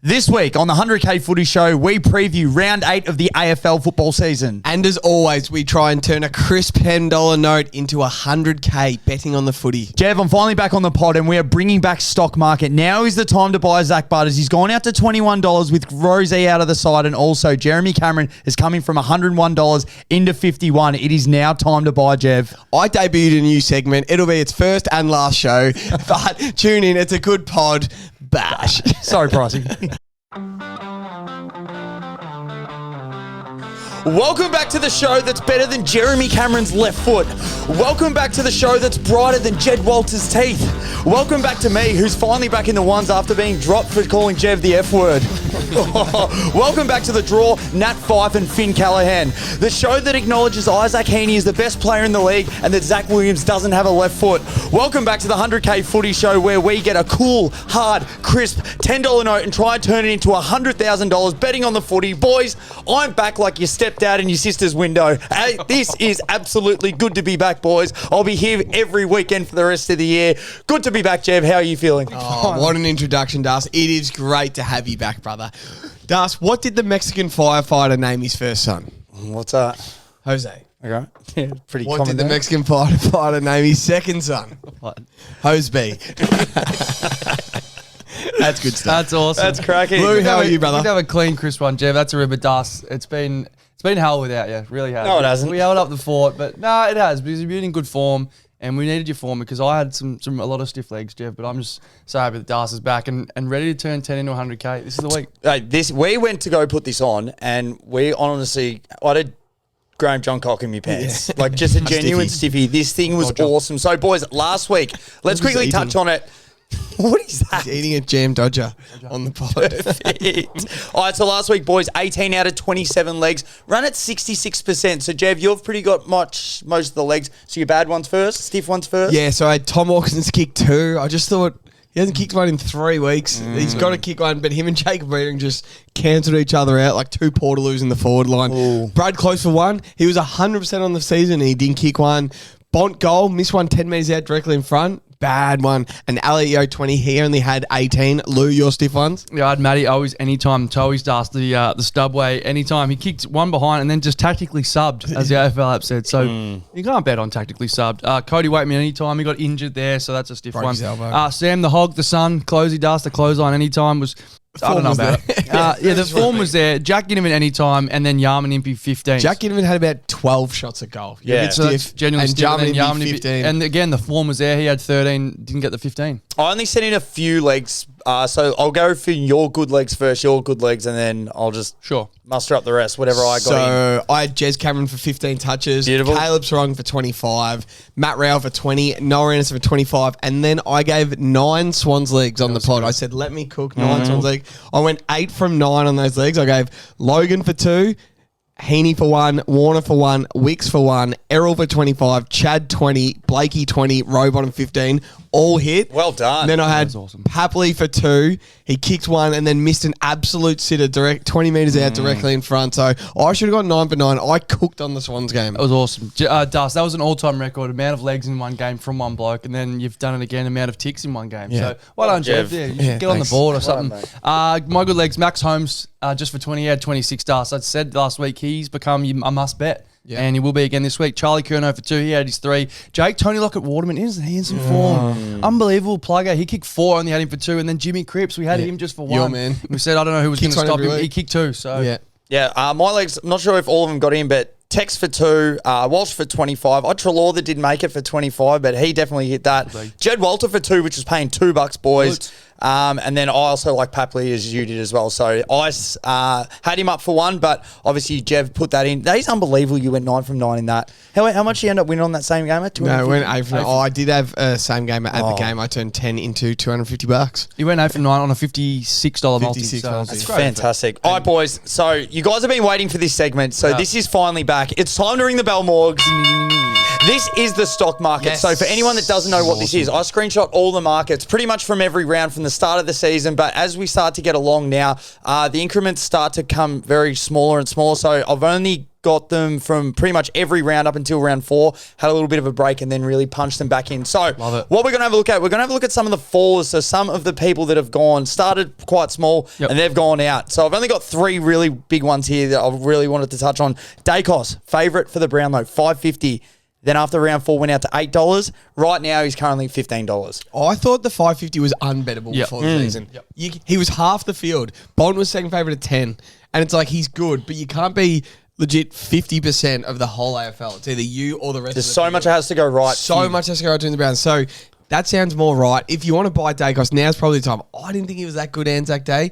This week on the 100K Footy Show, we preview round 8 of the AFL football season. And as always, we try and turn a crisp $10 note into 100K betting on the footy. Jev, I'm finally back on the pod and we are bringing back stock market. Now is the time to buy Zach Butters. He's gone out to $21 with Rosie out of the side, and also Jeremy Cameron is coming from $101 into 51. It is now time to buy, Jev. I debuted a new segment. It'll be its first and last show, but tune in. It's a good pod. Bash. Sorry, Pricey. Welcome back to the show that's better than Jeremy Cameron's left foot. Welcome back to the show that's brighter than Jed Walters' teeth. Welcome back to me, who's finally back in the ones after being dropped for calling Jev the F word. Welcome back to the draw, Nat Fyfe and Finn Callahan. The show that acknowledges Isaac Heeney is the best player in the league and that Zach Williams doesn't have a left foot. Welcome back to the 100K Footy Show, where we get a cool, hard, crisp $10 note and try and turn it into $100,000 betting on the footy. Boys, I'm back like your stepdad in your sister's window. Hey, this is absolutely good to be back, boys. I'll be here every weekend for the rest of the year. Good to be back, Jev. How are you feeling? Oh, what an introduction, Das. It is great to have you back, brother. Das, what did the Mexican firefighter name his first son? What's that? Jose. Okay. Yeah, pretty What common did the name. Mexican firefighter name his second son? What? Hose B. That's good stuff. That's awesome. That's cracking. Lou, how are you, brother? We'd have a clean, crisp one, Jeff. That's a ripper dust. It's been hell without you. Really has. No, it hasn't. We held up the fort, but no, it has. Because you've been in good form, and we needed your form because I had a lot of stiff legs, Jeff. But I'm just so happy that Das is back and ready to turn 10 into 100K. This is the week. We went to go put this on, and we honestly, I did Graham John cock in my pants. Like, just a genuine stiffy. This thing was awesome. So, boys, last week, let's quickly touch on it. What is that? He's eating a jam dodger on the pod. Perfect. All right, so last week, boys, 18 out of 27 legs, run at 66%. So, Jev, you've pretty got most of the legs. So, your bad ones first, stiff ones first? Yeah, so I had Tom Hawkinson's kick 2. I just thought he hasn't kicked one in 3 weeks. He's got to kick one, but him and Jacob Reading just cancelled each other out like two Portaloos in the forward line. Ooh. Brad close for 1. He was 100% on the season and he didn't kick one. Bont goal, missed one 10 metres out directly in front. Bad one. And Alio 20, he only had 18. Lou, your stiff ones? Yeah, I had Matty always, anytime, Toey's dust, the stubway, anytime. He kicked one behind and then just tactically subbed, as the AFL app said. So you can't bet on tactically subbed. Cody Waitman anytime. He got injured there, so that's a stiff Broke one. his elbow. Sam the Hog, the Sun, closey dust, the clothesline anytime was... I don't know about it. Yeah, the form was there. Jack Ginnivan anytime, and then Yarman Impey 15. Jack Ginnivan had about 12 shots at goal. Yeah. A bit So that's stiff. genuinely and stiff, and then Yarman Impey 15. And again, the form was there. He had 13, didn't get the 15. I only sent in a few legs, so I'll go for your good legs first, your good legs, and then I'll just muster up the rest, whatever I got in. So I had Jez Cameron for 15 touches, Beautiful. Caleb Sarong for 25, Matt Rao for 20, Noah Anderson for 25, and then I gave 9 Swans legs on the pod. I said, let me cook 9 Swans legs. I went 8 from 9 on those legs. I gave Logan for 2, Heeney for 1, Warner for 1, Wicks for 1, Errol for 25, Chad 20, Blakey 20, Rowbottom 15, all hit. Well done. And then I had awesome. Papley for 2. He kicked one and then missed an absolute sitter direct 20 metres out directly in front. So I should have got 9 for 9. I cooked on the Swans game. That was awesome. Dust, that was an all-time record, amount of legs in one game from one bloke, and then you've done it again, amount of ticks in one game. Yeah. So well done, Jeff. Jeff. Yeah, you Yeah, should get on the thanks. board or Well something. done, My good legs, Max Holmes, just for 20, he had 26 Dust. I said last week he's become a must-bet. Yeah. And he will be again this week. Charlie Curnow for 2, he had his 3. Jake, Tony Lockett-Waterman, isn't he in some form? Unbelievable plugger. He kicked 4, only had him for 2. And then Jimmy Cripps, we had him just for 1. Your man. We said, I don't know who was going Kicks to one stop every him. week. He kicked 2, so... Yeah. Yeah, my legs, I'm not sure if all of them got in, but Tex for 2, Walsh for 25. Trelaw that didn't make it for 25, but he definitely hit that. Jed Walter for 2, which was paying $2, boys. And then I also like Papley, as you did as well. So I had him up for 1, but obviously Jev put that in. That is unbelievable. You went 9 from 9 in that. How much did you end up winning on that same game at? No, I went 8 from 9. Oh, I did have same game at the game. I turned 10 into $250. He went 8 from 9 on a $56 multi. 56 So multi. it's It's great. fantastic. All right, boys. So you guys have been waiting for this segment. So this is finally back. It's time to ring the bell, Morgs. This is the stock market. Yes. So for anyone that doesn't know what this is, I screenshot all the markets pretty much from every round from the start of the season. But as we start to get along now, the increments start to come very smaller and smaller. So I've only got them from pretty much every round up until round 4, had a little bit of a break and then really punched them back in. So what we're going to have a look at, we're going to have a look at some of the fallers. So some of the people that have gone, started quite small and they've gone out. So I've only got 3 really big ones here that I really wanted to touch on. Dacos, favourite for the Brownlow, $5.50. Then after round 4 went out to $8. Right now he's currently $15. I thought the 550 was unbettable before the season. He was half the field. Bond was second favourite at 10. And it's like, he's good, but you can't be legit 50% of the whole AFL. It's either you or the rest There's of the so field. much that has to go right. So much has to go right to the Browns. So that sounds more right. If you want to buy Dacos, now's probably the time. I didn't think he was that good Anzac Day.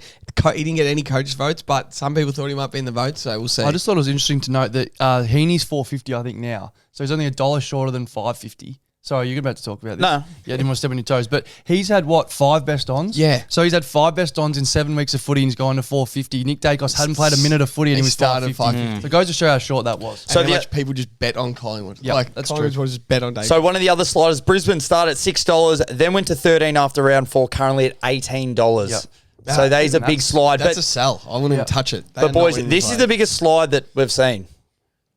He didn't get any coaches' votes, but some people thought he might be in the votes, so we'll see. I just thought it was interesting to note that Heeney's $4.50, I think, now. So he's only $1 shorter than $5.50. Sorry, you're about to talk about this. No. Yeah, I didn't want to step on your toes. But he's had, 5 best ons? Yeah. So he's had 5 best ons in 7 weeks of footy and he's gone to $4.50. Nick Dacos hadn't played a minute of footy and he was started $5.50. So it goes to show how short that was. So how much people just bet on Collingwood. Yeah, that's Collingwood true. was just bet on Dacos. So one of the other sliders, Brisbane, started at $6, then went to $13 after round 4, currently at $18. Yep. So there's a big slide. That's but a sell. I wouldn't even touch it. They But are not boys, winning this is the biggest slide that we've seen.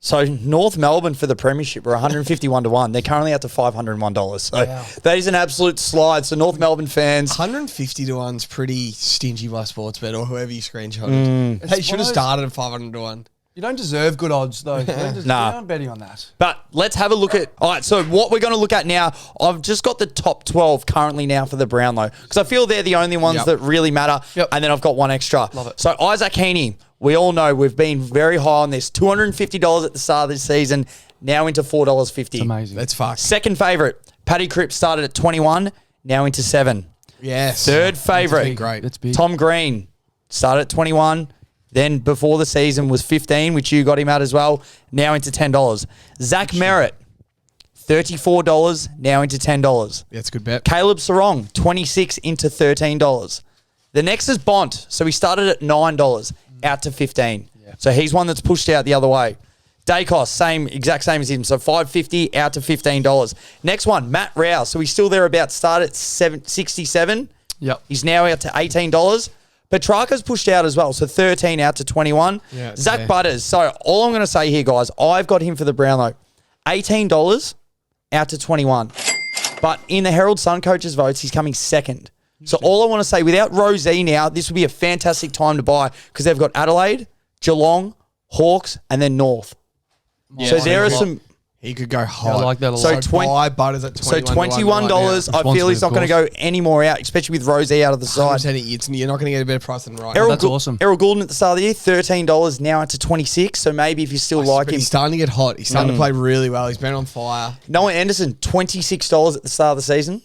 So North Melbourne for the premiership were 151 to 1. They're currently out to $501. So that is an absolute slide. So North Melbourne fans, 150 to 1's pretty stingy by Sportsbet or whoever you screenshotted. They should have started at 500 to 1. You don't deserve good odds, though. You aren't betting on that. but let's have a look at. All right, so what we're going to look at now, I've just got the top 12 currently now for the Brownlow because I feel they're the only ones that really matter. And then I've got one extra. Love it. So Isaac Heeney, we all know we've been very high on this. $250 at the start of this season, now into $4.50. Amazing. That's fucked. Second favourite, Paddy Cripps started at 21, now into 7. Yes. Third favourite, Great. That's big. Tom Green started at 21. Then before the season was 15, which you got him at as well, now into $10. Zach Merritt, $34, now into $10. That's a good bet. Caleb Sarong, 26 into $13. The next is Bont. So he started at $9, out to 15. So he's one that's pushed out the other way. Dacos, exact same as him. So $5.50 out to $15. Next one, Matt Rouse. So he's still thereabouts. Started at 67. Yep. He's now out to $18. Petrarca's pushed out as well. So 13 out to 21. Yeah, Zach fair. Butters. So all I'm going to say here, guys, I've got him for the Brownlow. $18 out to 21. But in the Herald Sun coaches votes, he's coming second. So all I want to say, without Rosie now, this would be a fantastic time to buy because they've got Adelaide, Geelong, Hawks, and then North. So there are some. He could go high. I like that a So lot. 20 buy Butters at So $21 $21, I feel he's not going to go any more out, especially with Rosie out of the side. You're not going to get a better price than right. That's awesome. Errol Goulden at the start of the year, $13, now into 26. So maybe if you still like But him. he's starting to get hot. He's starting to play really well. He's been on fire. Noah Anderson, $26 at the start of the season.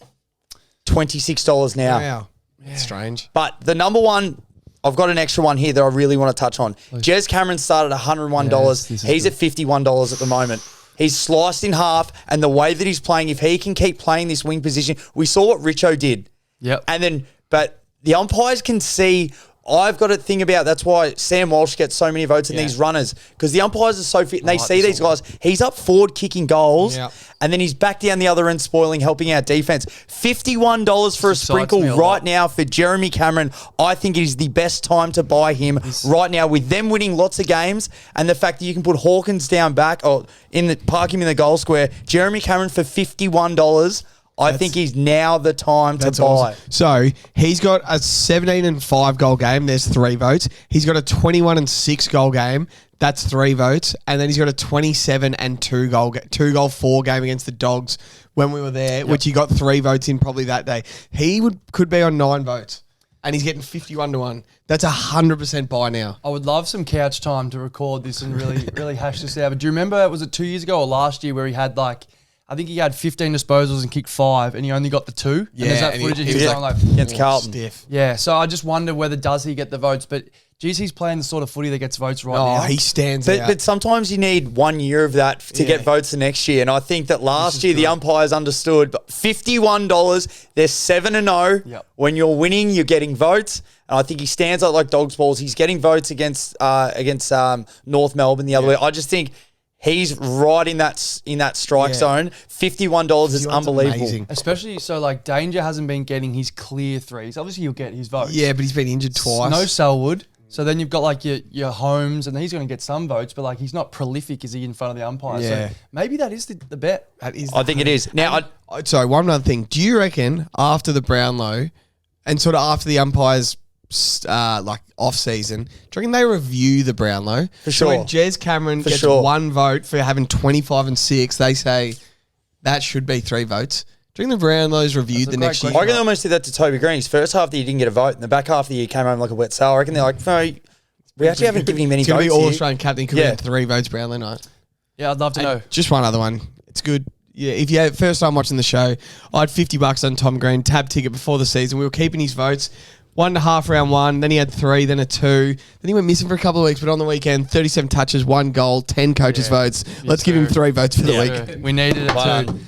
$26 now. Wow. Strange. But the number one, I've got an extra one here that I really want to touch on. Jez Cameron started at $101. Yes, this is He's good. at $51 at the moment. He's sliced in half, and the way that he's playing, if he can keep playing this wing position, we saw what Richo did. Yep. And then, but the umpires can see. I've got to think about, that's why Sam Walsh gets so many votes in these runners, because the umpires are so fit and they see these guys. He's up forward kicking goals, and then he's back down the other end spoiling, helping our defense. $51 for a sprinkle me a right lot. now for Jeremy Cameron. I think it is the best time to buy him right now, with them winning lots of games and the fact that you can put Hawkins down back or park him in the goal square. Jeremy Cameron for $51. I think he's now the time to buy. Awesome. So he's got a 17 and 5 goal game. There's 3 votes. He's got a 21 and 6 goal game. That's 3 votes. And then he's got a 27 and 2 goal 4 game against the Dogs when we were there, which he got 3 votes in probably that day. He could be on 9 votes. And he's getting 51 to 1. That's 100% buy now. I would love some couch time to record this and really hash this out. But do you remember, was it 2 years ago or last year where he had I think he had 15 disposals and kicked 5 and he only got the 2? Yeah, And there's that and footage of he him was going like, Against Carlton. Stiff. yeah. So I just wonder whether does he get the votes. But geez, he's playing the sort of footy that gets votes right now. Oh, he stands But, out. but sometimes you need 1 year of that to get votes the next year. And I think that last year the umpires understood. But $51, they're 7-0. Yep. When you're winning, you're getting votes. And I think he stands out like dog's balls. He's getting votes against North Melbourne the other way. I just think He's right in that strike zone. $51 is unbelievable. Amazing. Especially so, like, Danger hasn't been getting his clear threes. Obviously, he'll get his votes. Yeah, but he's been injured twice. No Selwood. So then you've got like your Holmes, and he's going to get some votes, but like he's not prolific, is he, in front of the umpire? Yeah. So maybe that is the bet. That is I think it is. Now, sorry, one other thing. Do you reckon after the Brownlow and sort of after the umpires like off season, do you reckon they review the Brownlow? For So sure. when Jez Cameron gets sure. one vote for having 25 and 6, they say that should be 3 votes. Do you think the Brownlow's reviewed the next year? I reckon they almost did that to Toby Green. His first half of the year didn't get a vote, and the back half of the year he came home like a wet sail. I reckon they're like, no, we actually haven't given him any It's going votes. to be here. All-Australian captain. Could get 3 votes Brownlow night. Yeah, I'd love to know. Just one other one. It's good. Yeah, if you had first time watching the show, I had $50 on Tom Green, tab ticket before the season. We were keeping his votes. 1.5 round 1, then he had 3, then a 2. Then he went missing for a couple of weeks, but on the weekend, 37 touches, 1 goal, 10 coaches' votes. Let's give him 3 votes for the week. We needed it too.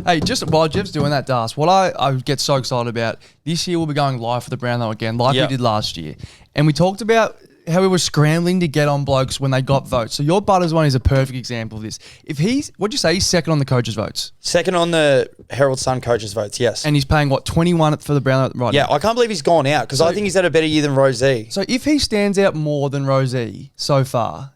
Hey, just while Jev's doing that, Das, what I get so excited about, this year we'll be going live for the Brownlow again, like we did last year. And we talked about how we were scrambling to get on blokes when they got votes. So your Butters one is a perfect example of this. If what'd you say, he's second on the coaches' votes? Second on the Herald Sun coaches' votes, yes. And he's paying, what, 21 for the Brownlow right now? I can't believe he's gone out because I think he's had a better year than Rosie. So if he stands out more than Rosie so far,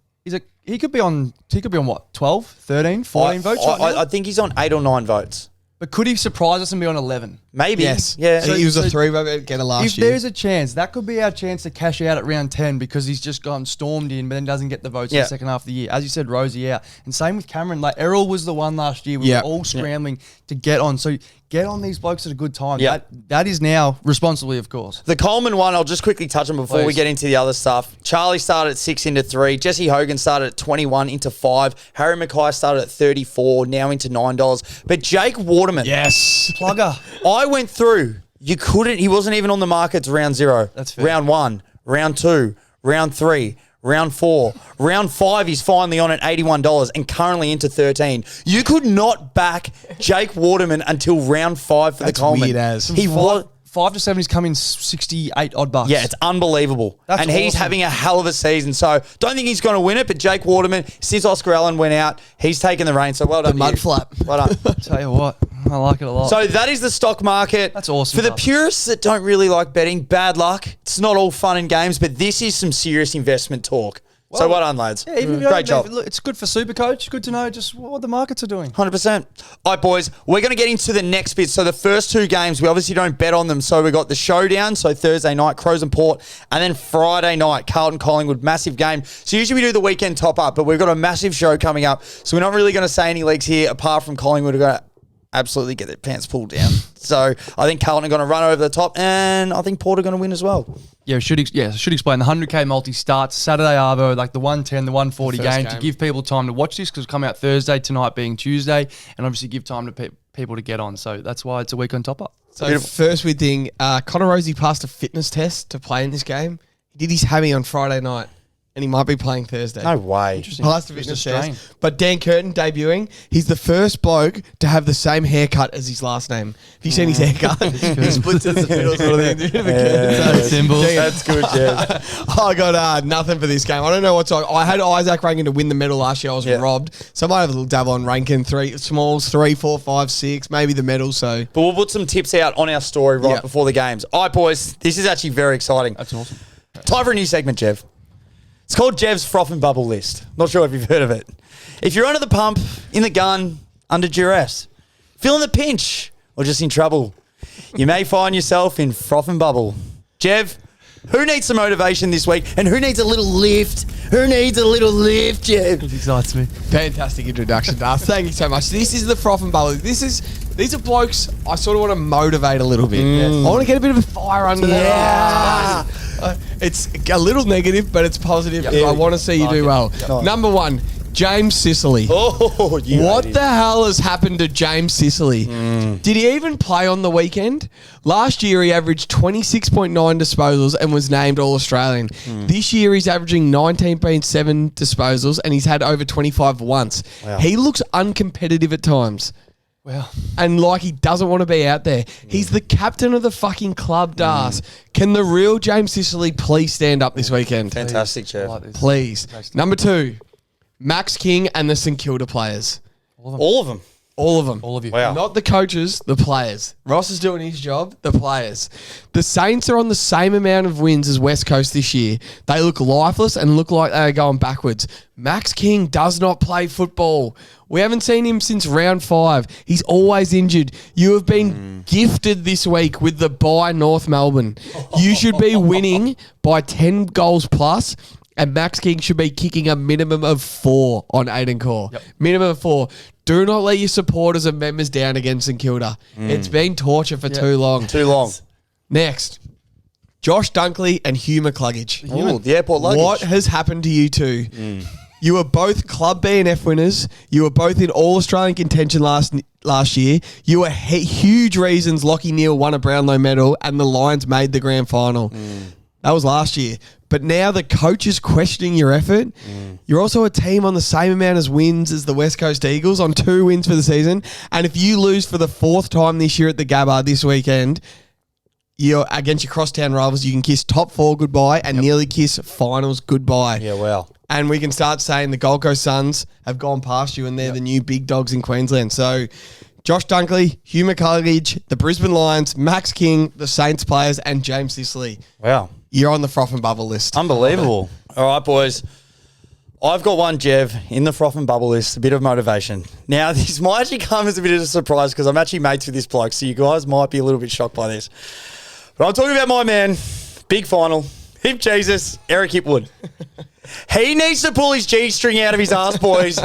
he could be on what, 12, 13, 14 votes right now? I think he's on 8 or 9 votes. But could he surprise us and be on 11? Maybe. Yes. Yeah. So he was a 3 vote getter last If year. there's a chance, that could be our chance to cash out at round 10 because he's just gone stormed in, but then doesn't get the votes in the second half of the year. As you said, Rosie out. And same with Cameron. Like, Errol was the one last year. We were all scrambling to get on. So get on these blokes at a good time. Yeah. That is now responsibly, of course. The Coleman one, I'll just quickly touch on before we Please. get into the other stuff. Charlie started at 6 into 3. Jesse Hogan started at 21 into 5. Harry Mackay started at 34, now into $9. But Jake Waterman. Yes. Plugger. I went through. He wasn't even on the markets round 0. That's fair. Round 1, round 2, round 3, round 4. Round 5, he's finally on at $81 and currently into 13. You could not back Jake Waterman until round 5 for That's the Coleman. weird as. He was. 5 to 7, he's come in 68 odd bucks. Yeah, it's unbelievable. That's and he's awesome. having a hell of a season. So don't think he's going to win it, but Jake Waterman, since Oscar Allen went out, he's taken the reins. So well done. The mud you. flap. Well done. Tell you what, I like it a lot. So that is the stock market. That's awesome, For the Dust. purists that don't really like betting, bad luck. It's not all fun and games, but this is some serious investment talk. So well done, lads. Yeah, even if you Great don't- job. Look, it's good for Supercoach. Good to know just what the markets are doing. 100%. All right, boys, we're going to get into the next bit. So the first 2 games, we obviously don't bet on them. So we got the showdown, so Thursday night, Crows and Port, and then Friday night, Carlton Collingwood, massive game. So usually we do the weekend top up, but we've got a massive show coming up. So we're not really going to say any leaks here, apart from Collingwood are going to absolutely get their pants pulled down. So I think Carlton are going to run over the top, and I think Port are going to win as well. Yeah, should explain. The 100K multi starts Saturday Arvo, like the 110, the 140 game, to give people time to watch this because it'll come out Thursday, tonight being Tuesday, and obviously give time to people to get on. So that's why it's a weekend top up. So first weird thing, Connor Rosie passed a fitness test to play in this game. He did his hammy on Friday night, and he might be playing Thursday. No way. Passed a Just fitness a strain. test. But Dan Curtin debuting, he's the first bloke to have the same haircut as his last name. Have you seen his haircut? He splits it in the middle sort of thing. Bit of a Curtin. Symbols. That's good, Jeff. I got nothing for this game. I don't know what's on. I had Isaac Rankin to win the medal last year. I was robbed. So I might have a little dabble on Rankin. 3 smalls, 3, 4, 5, 6, maybe the medal. So But we'll put some tips out on our story right before the games. All right, boys, this is actually very exciting. That's awesome. Time for a new segment, Jev. It's called Jev's Froth and Bubble List. Not sure if you've heard of it. If you're under the pump, in the gun, under duress, feeling the pinch, or just in trouble, you may find yourself in Froth and Bubble. Jev, who needs some motivation this week? And who needs a little lift? Who needs a little lift, Jev? It excites me. fantastic introduction, Darth. Thank you so much. This is the Froth and Bubble. These are blokes I sort of want to motivate a little bit. I want to get a bit of a fire under them. It's a little negative, but it's positive. I want to see you do well. Number 1, James Sicily. Oh, you What ladies. the hell has happened to James Sicily? Did he even play on the weekend? Last year, he averaged 26.9 disposals and was named All-Australian. This year, he's averaging 19.7 disposals and he's had over 25 once. Wow. He looks uncompetitive at times. Well, And like he doesn't want to be out there. He's the captain of the fucking club, Das. Can the real James Sicily please stand up this weekend? Fantastic, I Jeff. like this. Please. Number 2, Max King and the St Kilda players. All of them. All of them. All of you. Wow. Not the coaches, the players. Ross is doing his job, the players. The Saints are on the same amount of wins as West Coast this year. They look lifeless and look like they are going backwards. Max King does not play football. We haven't seen him since round 5. He's always injured. You have been gifted this week with the bye North Melbourne. You should be winning by 10 goals plus. And Max King should be kicking a minimum of 4 on Aiden Core. Yep. Minimum of 4. Do not let your supporters and members down against St Kilda. It's been torture for too long. Too long. Next, Josh Dunkley and Hugh McCluggage. Ooh, the airport luggage. What has happened to you two? You were both Club B and F winners. You were both in All-Australian contention last year. You were huge reasons Lachie Neale won a Brownlow medal and the Lions made the grand final. That was last year. But now the coach is questioning your effort. You're also a team on the same amount of wins as the West Coast Eagles on 2 wins for the season. And if you lose for the 4th time this year at the Gabba this weekend, you're against your crosstown rivals. You can kiss top 4 goodbye and nearly kiss finals goodbye. Yeah, wow. And we can start saying the Gold Coast Suns have gone past you and they're the new big dogs in Queensland. So Josh Dunkley, Hugh McCluggage, the Brisbane Lions, Max King, the Saints players, and James Sicily. Wow. You're on the froth and bubble list. Unbelievable. All right, boys. I've got one, Jev, in the froth and bubble list, a bit of motivation. Now, this might actually come as a bit of a surprise because I'm actually mates with this bloke, so you guys might be a little bit shocked by this. But I'm talking about my man, big final, Hip Jesus, Eric Hipwood. He needs to pull his G-string out of his ass, boys.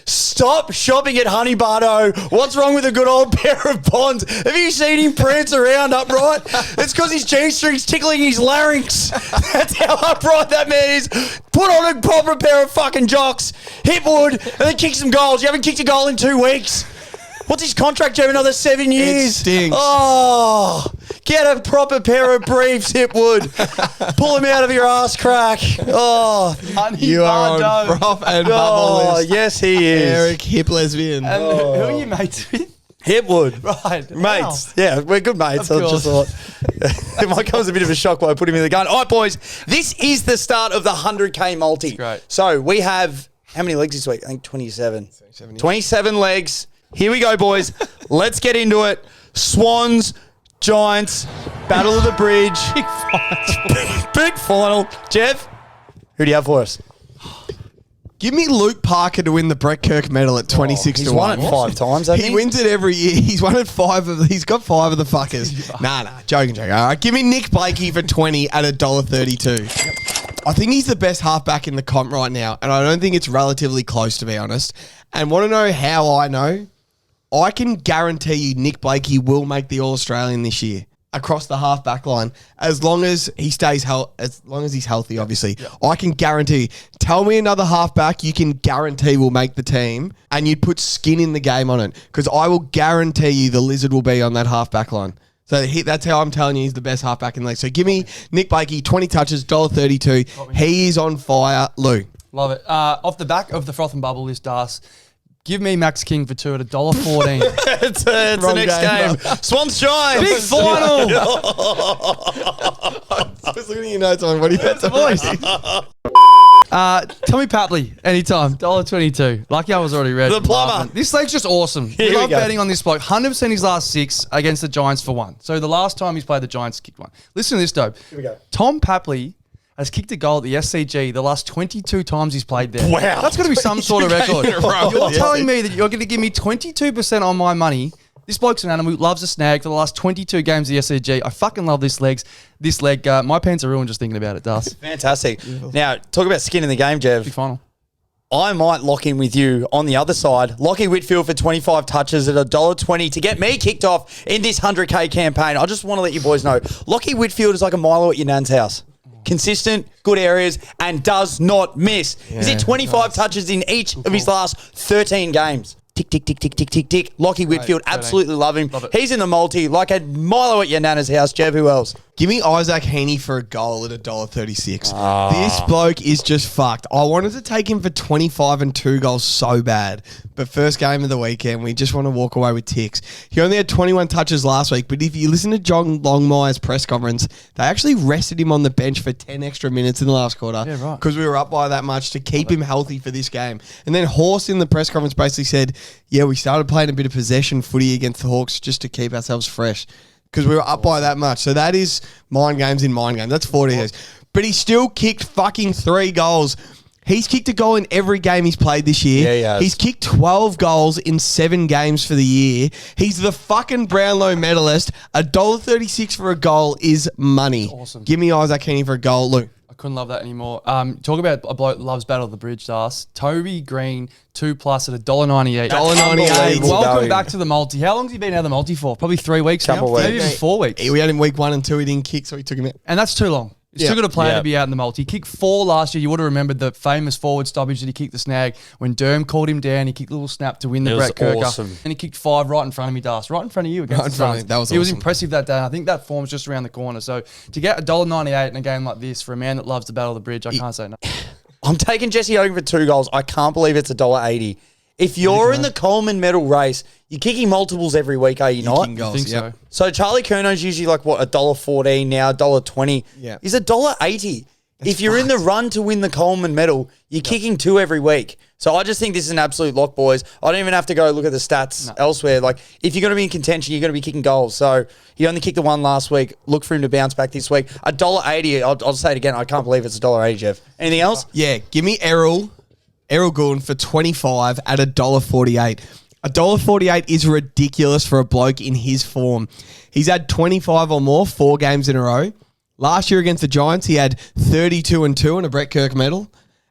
Stop shopping at Honey Bardo. What's wrong with a good old pair of Bonds? Have you seen him prance around upright? It's because his G-string's tickling his larynx. That's how upright that man is. Put on a proper pair of fucking jocks, Hipwood, and then kick some goals. You haven't kicked a goal in 2 weeks. What's his contract, Joe? Another 7 years? It stinks. Oh, get a proper pair of briefs, Hipwood. Pull him out of your ass crack. Oh, You are on froth and bubble list. yes, he is. Eric Hip Lesbian. And who are you mates with? Hipwood. Right. Mates. Yeah, we're good mates. I Of just thought it might come as a bit of a shock when I put him in the gun. All right, boys. This is the start of the 100K multi. That's great. So we have, how many legs this week? I think 27. 27 legs. Here we go, boys. Let's get into it. Swans, Giants, Battle of the Bridge. Big final. Jeff, who do you have for us? Give me Luke Parker to win the Brett Kirk medal at 26 He's to 1. won it 5 times, hasn't He he? wins it every year. He's won it 5 of. He's got 5 of the fuckers. Nah. Joking. All right, give me Nick Blakey for 20 at $1.32. I think he's the best halfback in the comp right now, and I don't think it's relatively close, to be honest. And want to know how I know? I can guarantee you Nick Blakey will make the All-Australian this year across the half-back line, as long as he stays as long as he's healthy, obviously. I can guarantee. Tell me another halfback you can guarantee will make the team, and you'd put skin in the game on it, because I will guarantee you the Lizard will be on that half-back line. So that's how I'm telling you he's the best halfback in the league. So give me Nick Blakey, 20 touches, $1.32. He is on fire. Lou. Love it. Off the back of the froth and bubble list, Das, give me Max King for 2 at $1.14. It's the next game. Swans Giants. Big final. Just looking at your notes on what he bets Tommy Papley, anytime, $1.22. Lucky I was already ready. The plumber. This league's just awesome. Here We we love go. betting on this bloke. 100% his last 6 against the Giants for 1. So the last time he's played the Giants, kicked 1. Listen to this, Dobe. Here we go. Tom Papley has kicked a goal at the SCG the last 22 times he's played there. Wow. That's got to be some sort of record. in a row. You're Yeah. telling me that you're going to give me 22% on my money. This bloke's an animal, loves a snag for the last 22 games of the SCG. I fucking love this leg. My pants are ruined just thinking about it, Das. Fantastic. Now, talk about skin in the game, Jev. Big final. I might lock in with you on the other side. Lockie Whitfield for 25 touches at $1.20 to get me kicked off in this 100K campaign. I just want to let you boys know, Lockie Whitfield is like a Milo at your nan's house. Consistent, good areas, and does not miss. He's hit 25 touches in each of his last 13 games. Tick, tick, tick, tick, tick, tick, tick. Lockie Whitfield, absolutely love him. Love it. He's in the multi, like a Milo at your nana's house. Jev, who else? Give me Isaac Heeney for a goal at $1.36. This bloke is just fucked. I wanted to take him for 25 and 2 goals so bad. But first game of the weekend, we just want to walk away with ticks. He only had 21 touches last week, but if you listen to John Longmire's press conference, they actually rested him on the bench for 10 extra minutes in the last quarter. Yeah, right. Because we were up by that much to keep him healthy for this game. And then Horse in the press conference basically said, yeah, we started playing a bit of possession footy against the Hawks just to keep ourselves fresh. Because we were up by that much. So that is mind games in mind games. That's 40 days. But he still kicked fucking 3 goals. He's kicked a goal in every game he's played this year. Yeah, he has. He's kicked 12 goals in 7 games for the year. He's the fucking Brownlow medalist. $1.36 for a goal is money. Awesome. Give me Isaac Heeney for a goal. Luke. I couldn't love that anymore. Talk about a bloke that loves Battle of the Bridge, Das. Toby Green, 2+ at $1.98. $1.98. Welcome value. back to the multi. How long's he been out of the multi for? Probably 3 weeks Couple now. weeks. Maybe even 4 weeks. We had him week 1 and 2. He didn't kick, so he took him out. And that's too long. It's Yeah. too good a player Yeah. to be out in the multi. He kicked 4 last year. You would have remembered the famous forward stoppage that he kicked the snag when Derm called him down. He kicked a little snap to win the It was Brett Kirker. awesome. And he kicked 5 right in front of me, Das. Right in front of you against Right in the front of Suns. me. That was He was awesome. impressive that day. And I think that form's just around the corner. So to get $1.98 in a game like this for a man that loves the Battle of the Bridge, I can't say no. I'm taking Jesse Hogan for 2 goals. I can't believe it's $1.80. If you're in the Coleman medal race, you're kicking multiples every week, are you not? Kicking goals, I think yep. so. So Charlie Curno's usually like, what, $1.14 now, $1.20. Yeah. He's $1.80. If you're in the run to win the Coleman medal, you're kicking 2 every week. So I just think this is an absolute lock, boys. I don't even have to go look at the stats elsewhere. Like, if you're going to be in contention, you're going to be kicking goals. So he only kicked the 1 last week. Look for him to bounce back this week. $1.80. I'll say it again. I can't believe it's $1.80, Jeff. Anything else? Yeah, give me Errol Gould for 25 at $1.48. $1.48 is ridiculous for a bloke in his form. He's had 25 or more 4 games in a row. Last year against the Giants, he had 32 and 2 and a Brett Kirk medal.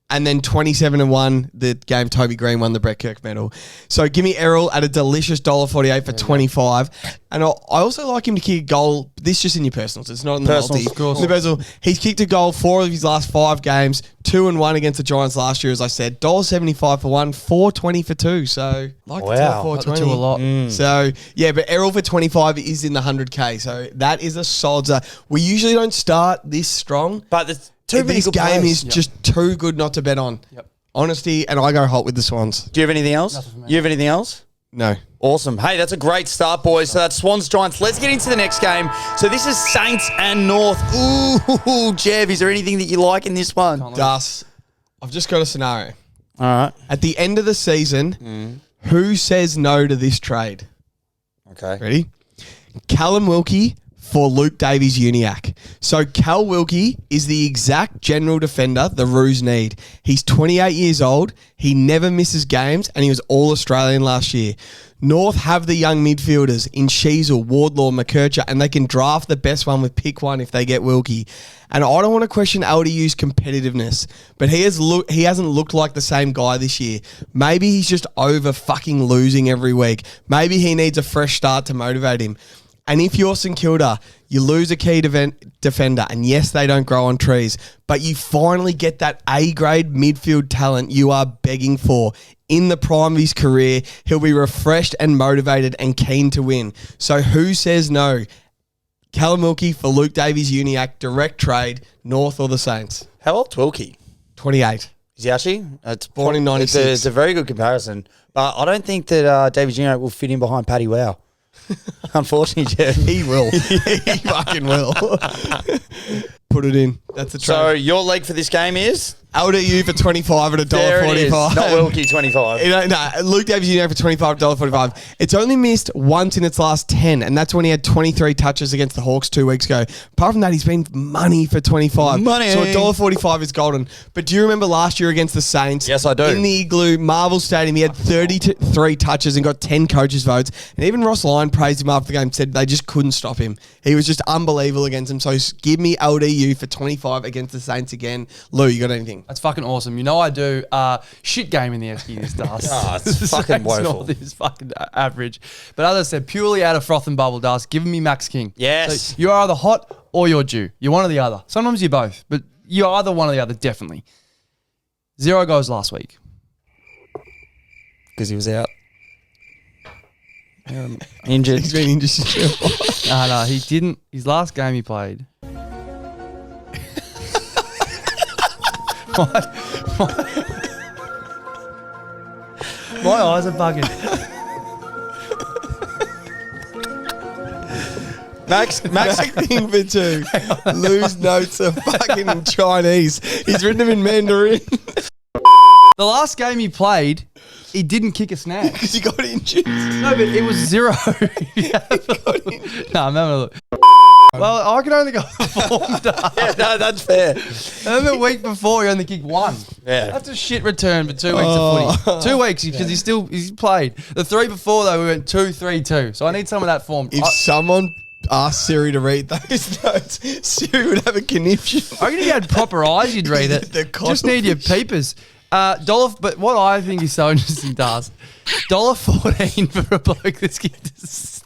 And then 27 and 1, the game Toby Green won the Brett Kirk medal. So give me Errol at a delicious $1.48 for 25. And I also like him to kick a goal. This just in your personals. It's not in the Personals, multi. of course. In the personal, he's kicked a goal 4 of his last 5 games. 2 and 1 against the Giants last year, as I said. $1.75 for 1, $4.20 for 2. So like Wow. the Like the 4.20 two a lot. So yeah, but Errol for 25 is in the 100K. So that is a solid. We usually don't start this strong. But the too many This good game players. is just too good not to bet on. Yep. Honesty, and I go hot with the Swans. Do you have anything else? Nothing for me. You have anything else? No. Awesome. Hey, that's a great start, boys. So that's Swans Giants. Let's get into the next game. So this is Saints and North. Ooh, Jev, is there anything that you like in this one? Gus, I've just got a scenario. All right. At the end of the season, who says no to this trade? Okay. Ready? Callum Wilkie for Luke Davies-Uniacke. So Cal Wilkie is the exact general defender the Roos need. He's 28 years old. He never misses games, and he was All-Australian last year. North have the young midfielders in Sheasel, Wardlaw, McKercher, and they can draft the best one with pick 1 if they get Wilkie. And I don't want to question LDU's competitiveness, but he hasn't looked like the same guy this year. Maybe he's just over fucking losing every week. Maybe he needs a fresh start to motivate him. And if you're St Kilda, you lose a key defender, and yes, they don't grow on trees, but you finally get that A-grade midfield talent you are begging for. In the prime of his career, he'll be refreshed and motivated and keen to win. So who says no? Callum Wilkie for Luke Davies-Uniacke, direct trade, North or the Saints? How old's Wilkie? 28. Is he actually? It's Born in 96. It's a very good comparison. But I don't think that David Gino will fit in behind Paddy Wow. Unfortunately, Jeff. He will. He fucking will. Put it in. That's the trade. So your leg for this game is? LDU for 25 at There it is. $1.45. Not Wilkie, 25. No, Luke Davies-Uniacke for $25 $1.45. It's only missed once in its last 10, and that's when he had 23 touches against the Hawks 2 weeks ago. Apart from that, he's been money for 25. Money. So $1.45 is golden. But do you remember last year against the Saints? Yes, I do. In the Igloo Marvel Stadium, he had 33 touches and got 10 coaches' votes. And even Ross Lyon praised him after the game, said they just couldn't stop him. He was just unbelievable against them. So give me LDU for 25 against the Saints again. Lou, you got anything? That's fucking awesome. You know I do. Shit game in the SB this does. It's fucking woeful. North is fucking average. But as I said, purely out of froth and bubble dust, giving me Max King. Yes. So you're either hot or you're due. You're one or the other. Sometimes you're both, but you're either one or the other, definitely. 0 goals last week. Because he was out. Injured. He's been injured since year 5. No, he didn't. His last game he played. My eyes are bugging. Max. Acting for 2. Lose notes of fucking Chinese. He's written them in Mandarin. The last game he played, he didn't kick a snag. Because he got injured. No, but it was 0. No, I'm having a look. Well, I can only go the form day. Yeah, no, that's fair. And the week before, he only kicked 1. Yeah. That's a shit return for 2 weeks of footy. 2 weeks because he's played. The 3 before, though, we went 2-3-2. So I need some of that form. If someone asked Siri to read those notes, Siri would have a conniption. I reckon if you had proper eyes, you'd read it. Just need your peepers. But what I think is so interesting, does $1.14 for a bloke that's kicked.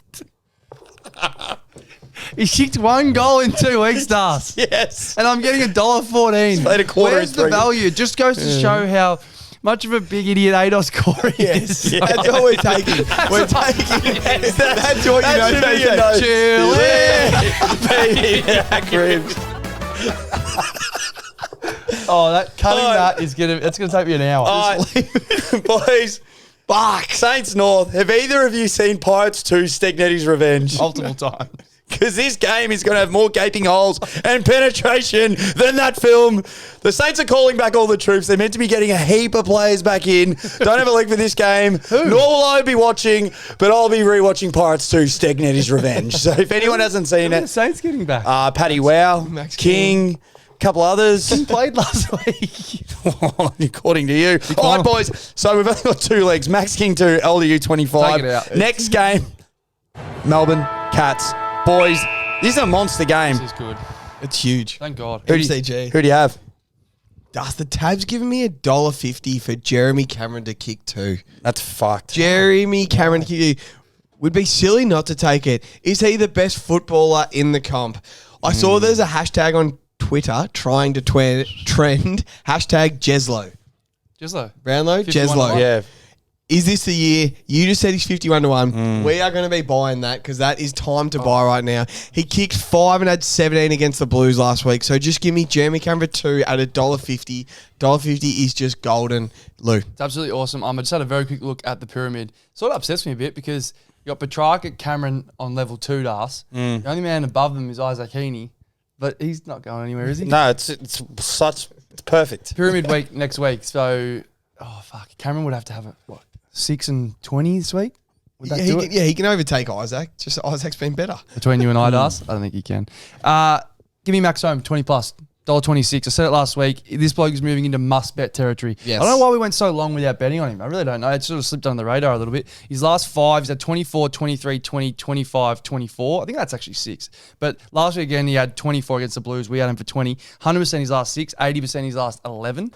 He kicked 1 goal in 2 weeks, Das. Yes. And I'm getting $1.14. Played a quarter Where's in the 3. value? It just goes to show how much of a big idiot ADOS Corey is. Yeah. That's all we're taking. We're taking. That's what you know. Chili. Oh, that's gonna take me an hour. All right, boys. Fuck. Saints North. Have either of you seen Pirates 2 Stegnetti's Revenge? Multiple times. Because this game is going to have more gaping holes and penetration than that film. The Saints are calling back all the troops. They're meant to be getting a heap of players back in. Don't have a link for this game. Nor will I be watching, but I'll be rewatching Pirates 2 Stegnetti's Revenge. So if anyone hasn't seen The it, Saints getting back. Paddy Wow, Max King, a couple others. He played last week. According to you. All right, boys. So we've only got 2 legs. Max King 2, LDU 25. Take it out. Next game, Melbourne Cats. Boys, this is a monster game. This is good. It's huge. Thank God. MCG. Who do you have? The tab's giving me $1.50 for Jeremy Cameron to kick 2. That's fucked. Jeremy Cameron to kick 2. Would be silly not to take it. Is he the best footballer in the comp? I saw there's a hashtag on Twitter trying to trend hashtag Jeslo. Jeslo. Brownlow? 51 Jeslo. to 1. Yeah. Is this the year? You just said he's 51 to 1. We are going to be buying that because that is time to buy right now. He kicked 5 and had 17 against the Blues last week. So just give me Jeremy Cameron 2 at $1.50. $1.50 is just golden. Lou. It's absolutely awesome. I just had a very quick look at the pyramid. Sort of upsets me a bit because you got Petrarca, Cameron on level 2, Das. The only man above them is Isaac Heeney, but he's not going anywhere, is he? No, it's perfect. Pyramid week next week. So, fuck. Cameron would have to have it, 6 and 20 this week? Would that do it? He can overtake Isaac. Just Isaac's been better. Between you and I, Das? I don't think you can. Give me Max Home, 20 plus. $1.26. I said it last week. This bloke is moving into must-bet territory. Yes. I don't know why we went so long without betting on him. I really don't know. It sort of slipped under the radar a little bit. His last 5, he's had 24, 23, 20, 25, 24. I think that's actually 6. But last week, again, he had 24 against the Blues. We had him for 20. 100% his last 6. 80% his last 11.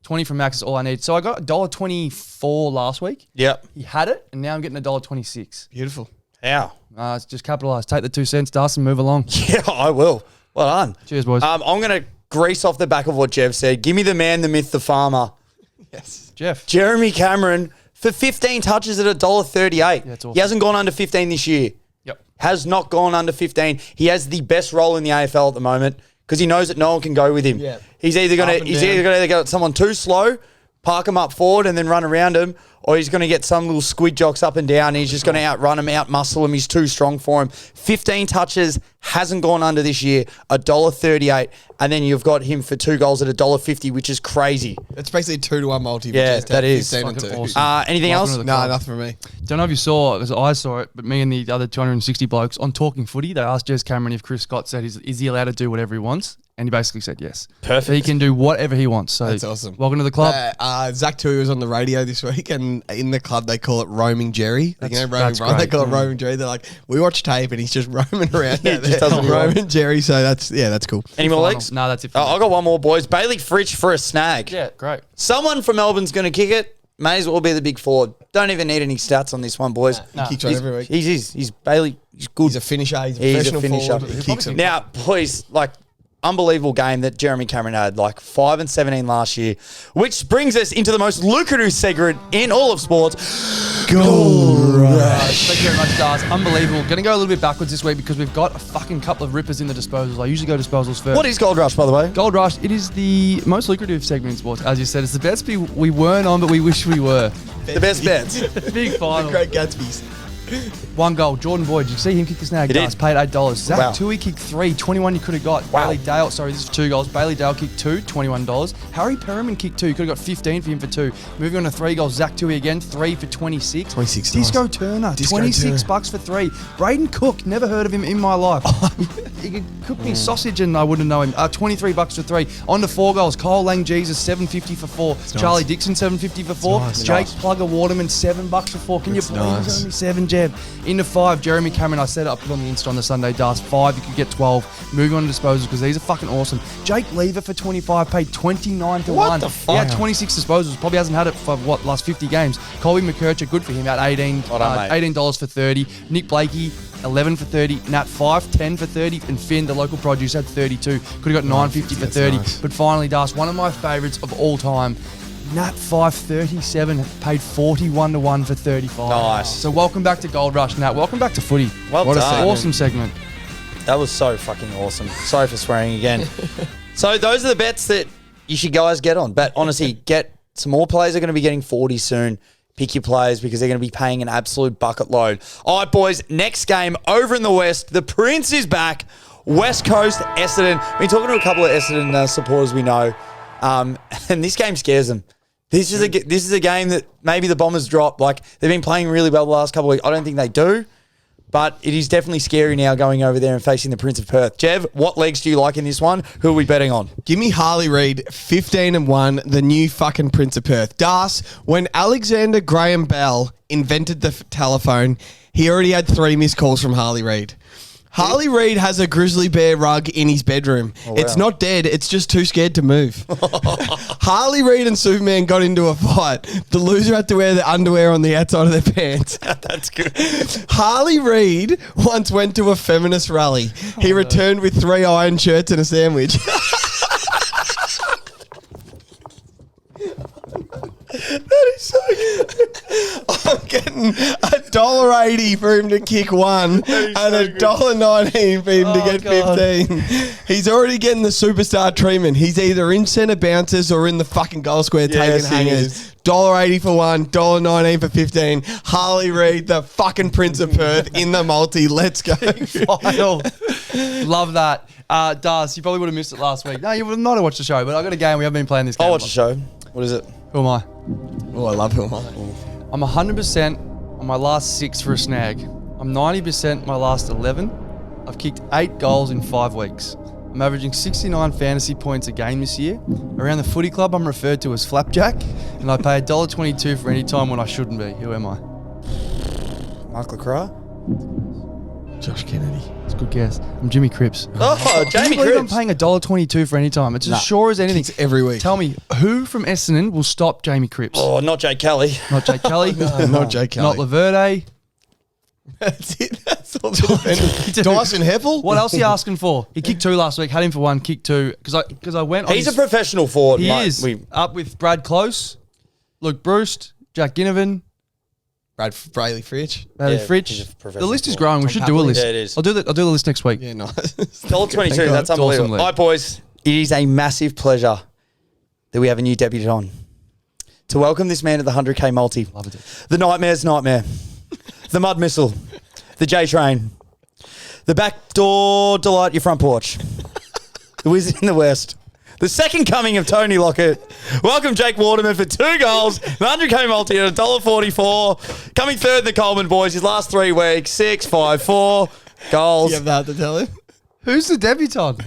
20 from Max is all I need. So I got $1.24 last week. Yep. He had it, and now I'm getting $1.26. Beautiful. How? It's just capitalised. Take the 2 cents, Dustin, move along. Yeah, I will. Well done. Cheers, boys. I'm going to grease off the back of what Jeff said. Give me the man, the myth, the farmer. Yes. Jeff. Jeremy Cameron for 15 touches at $1.38. Yeah, it's awesome. He hasn't gone under 15 this year. Yep. Has not gone under 15. He has the best role in the AFL at the moment because he knows that no one can go with him. Yeah. He's either going to get someone too slow, park him up forward and then run around him, or he's going to get some little squid jocks up and down and he's just going to outrun him, out-muscle him. He's too strong for him. 15 touches, hasn't gone under this year, $1.38. And then you've got him for 2 goals at $1.50, which is crazy. It's basically 2 to 1 multi. Yeah, that is. 15 and Fucking 2. awesome. Anything else? Welcome to No, club. nothing for me. Don't know if you saw, because I saw it, but me and the other 260 blokes on Talking Footy, they asked Jez Cameron if Chris Scott said, is he allowed to do whatever he wants? And he basically said yes. Perfect. So he can do whatever he wants. So That's awesome. Welcome to the club. Zach Tui was on the radio this week, and in the club they call it roaming Jerry. That's roaming great. They call it roaming Jerry. They're like, we watch tape and he's just roaming around. He out just there. does what he wants. Roaming Jerry. So that's cool. Any more legs? No, that's it. For I got one more, boys. Bailey Fritsch for a snag. yeah, great. Someone from Melbourne's going to kick it. May as well be the big forward. Don't even need any stats on this one, boys. He kicks one every week. He's Bailey. He's good. He's a finisher. He's a He's a professional finisher. forward. He kicks him. Now, boys, unbelievable game that Jeremy Cameron had, like 5 and 17 last year, which brings us into the most lucrative segment in all of sports. Gold Rush. Thank you very much, Dars. Unbelievable. Going to go a little bit backwards this week because we've got a fucking couple of rippers in the disposals. I usually go disposals first. What is Gold Rush, by the way? Gold Rush, it is the most lucrative segment in sports. As you said, it's the bets we weren't on, but we wish we were. The best bets. Big final. Great Gatsby's. 1 goal. Jordan Boyd. Did you see him kick the snag? He did. Paid $8. Zach Wow. Tui kicked 3. 21 you could have got. Wow. Bailey Dale. Sorry, this is for 2 goals. Bailey Dale kicked 2. $21. Harry Perriman kicked 2. You could have got 15 for him for 2. Moving on to 3 goals. Zach Tui again. 3 for 26. 26. Disco Turner. Disco 26 Turner. bucks for 3. Braden Cook. Never heard of him in my life. He could cook me sausage and I wouldn't know him. 23 bucks for 3. On to 4 goals. Cole Lang Jesus. $7.50 for 4. Charlie nice. Dixon. $7.50 for 4. nice. Jake Nice. Plugger Waterman. $7 for 4. Can you believe nice. it's only 7, Jeb? Into 5, Jeremy Cameron. I said it, I put on the Insta on the Sunday Dust. 5, you could get 12. Moving on to disposals because these are fucking awesome. Jake Lever for 25, paid 29 to 1. What the fuck? He had 26 disposals. Probably hasn't had it for last 50 games. Colby McKercher, good for him, at Well done, mate. $18 for 30. Nick Blakey, 11 for 30. Nat 5, 10 for 30. And Finn, the local produce, had 32. Could have got 9.50 for 30. nice. But finally, Dust, one of my favourites of all time. Nat 537 paid 41 to 1 for 35. Nice. So welcome back to Gold Rush, Nat. Welcome back to footy. Well What done. a awesome segment. That was so fucking awesome. Sorry for swearing again. So those are the bets that you should guys get on. But honestly, get some more players are going to be getting 40 soon. Pick your players because they're going to be paying an absolute bucket load. All right, boys, next game over in the West. The Prince is back. West Coast, Essendon. Been talking to a couple of Essendon supporters we know. And this game scares them. This is a game that maybe the Bombers drop. Like, they've been playing really well the last couple of weeks. I don't think they do. But it is definitely scary now going over there and facing the Prince of Perth. Jev, what legs do you like in this one? Who are we betting on? Give me Harley Reid, 15-1, the new fucking Prince of Perth. Das, when Alexander Graham Bell invented the telephone, he already had 3 missed calls from Harley Reid. Harley Reid has a grizzly bear rug in his bedroom. wow. It's not dead. It's just too scared to move. Harley Reid and Superman got into a fight. The loser had to wear the underwear on the outside of their pants. That's good. Harley Reid once went to a feminist rally. He returned with 3 iron shirts and a sandwich. That is so good. I'm getting $1.80 for him to kick 1 and $1.19 for him to get God. 15. He's already getting the superstar treatment. He's either in centre bounces or in the fucking goal square Yes, taking he hangers. is. $1.80 for 1, $1.19 for 15. Harley Reid, the fucking Prince of Perth in the multi. Let's go. Final. Love that. Das, you probably would have missed it last week. No, you would not have watched the show, but I got a game. We haven't been playing this game. I'll watch the show. What is it? Who am I? Oh, I love who am I? I'm 100% on my last 6 for a snag. I'm 90% my last 11. I've kicked 8 goals in 5 weeks. I'm averaging 69 fantasy points a game this year. Around the footy club, I'm referred to as Flapjack, and I pay $1.22 for any time when I shouldn't be. Who am I? Mark LaCroix? Josh Kennedy. It's a good guess. I'm Jimmy Cripps. Oh, Can you Jamie believe I'm Cripps. paying $1.22 for any time? It's as sure as anything. Kicks every week. Tell me, who from Essendon will stop Jamie Cripps? Oh, not Jake Kelly. Not Jake Kelly. Not Jake Kelly. Not Laverde. That's it. That's all the Dyson Heppel? What else are you asking for? He kicked 2 last week. Had him for 1. Kicked 2 because I went. On He's a his, professional forward. He mate. is up with Brad Close, Luke Bruce, Jack Ginnivan, Brayley Fritch. Bailey Yeah, he's a Fritch. professional The list is forward. growing. We should do a Happily. list. Yeah, it is. I'll do the list next week. Yeah, nice. $1.22. Thank God. That's It's unbelievable. awesome, All right, boys. It is a massive pleasure that we have a new deputy on to welcome this man to the 100K multi. Love it. The Nightmare's Nightmare. The Mud Missile. The J Train. The Backdoor Delight at Your Front Porch. The Wizard in the West. The second coming of Tony Lockett. Welcome Jake Waterman for 2 goals, the 100K multi at $1.44. Coming third in the Coleman boys, his last 3 weeks, 6, 5, 4 goals. You have that to tell him? Who's the debutant?